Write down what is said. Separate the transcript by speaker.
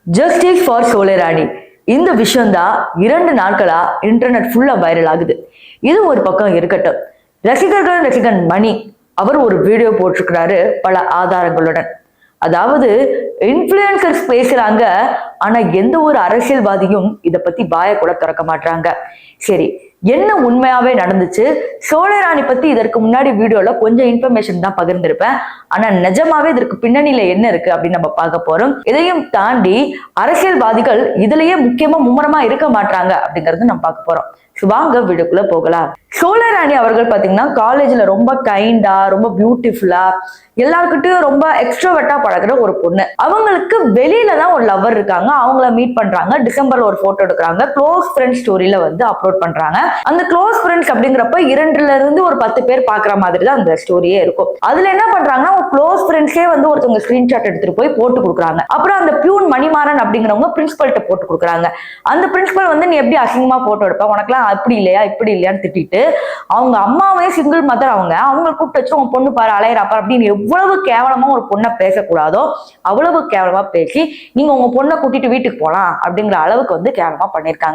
Speaker 1: Justice for சோலைராணி. இந்த விஷயம்தான் 2 நாட்களா இன்டர்நெட் ஃபுல்லா வைரல் ஆகுது. இது ஒரு பக்கம் இருக்கட்டும், ரசிகன் மணி அவர் ஒரு வீடியோ போட்டிருக்கிறாரு பல ஆதாரங்களுடன். அதாவது இன்ஃபுளுசர்ஸ் பேசுறாங்க, ஆனா எந்த ஒரு அரசியல்வாதியும் இத பத்தி வாய கூட திறக்க மாட்டாங்க. சரி, என்ன உண்மையாவே நடந்துச்சு? சோலைராணி பத்தி இதற்கு முன்னாடி வீடியோல கொஞ்சம் இன்ஃபர்மேஷன் தான் பகிர்ந்திருப்பேன். ஆனா நிஜமாவே இதற்கு பின்னணியில என்ன இருக்கு அப்படின்னு நம்ம பார்க்க போறோம். இதையும் தாண்டி அரசியல்வாதிகள் இதுலயே முக்கியமா மும்முரமா இருக்க மாட்டாங்க அப்படிங்கறது நம்ம பார்க்க போறோம். வாங்க வீடியோக்குள்ள போகலாம். சோலைராணி அவர்கள் பாத்தீங்கன்னா காலேஜ்ல ரொம்ப கைண்டா, ரொம்ப பியூட்டிஃபுல்லா, எல்லாருக்கிட்டையும் ரொம்ப எக்ஸ்ட்ரோவர்ட்டா பழகுற ஒரு பொண்ணு. அவங்களுக்கு வெளியில தான் ஒரு லவர் இருக்காங்க. அவங்கள மீட் பண்றாங்க. டிசம்பர்ல ஒரு போட்டோ எடுக்கிறாங்க. க்ளோஸ் ஃப்ரெண்ட்ஸ் ஸ்டோரியில வந்து அப்லோட் பண்றாங்க. அந்த க்ளோஸ் ஃப்ரெண்ட்ஸ் அப்படிங்கிறப்ப 2ல இருந்து ஒரு 10 பேர் பாக்குற மாதிரி தான் அந்த ஸ்டோரியே இருக்கும். அதுல என்ன பண்றாங்கன்னா க்ளோஸ் ஃப்ரெண்ட்ஸே வந்து ஒருத்தவங்க ஸ்கிரீன்ஷாட் எடுத்துட்டு போய் போட்டு கொடுக்குறாங்க. அப்புறம் அந்த பியூன் மணிமாறன் அப்படிங்கிறவங்க பிரின்சிபல்கிட்ட போட்டு கொடுக்குறாங்க. அந்த பிரின்சிபல் வந்து நீ எப்படி அசிங்கமா போட்டோ எடுப்ப, உனக்குலாம் அப்படி இல்லையா இப்படி இல்லையான்னு திட்டிட்டு, அவங்க அம்மாவே சிங்கிள் மதர், அவங்க கூப்பிட்டு வச்சு உங்க பொண்ணு பாரு அலையறாப்பா அப்படின்னு எவ்வளவு கேவலமா ஒரு பொண்ணை பேசக்கூடாதோ அவ்வளவு கேவலமா பேசி நீங்க உங்க பொண்ணை கூட்டிட்டு வீட்டுக்கு போலாம் அப்படிங்கிற அளவுக்கு வந்து கேவலமா பண்ணிருக்காங்க.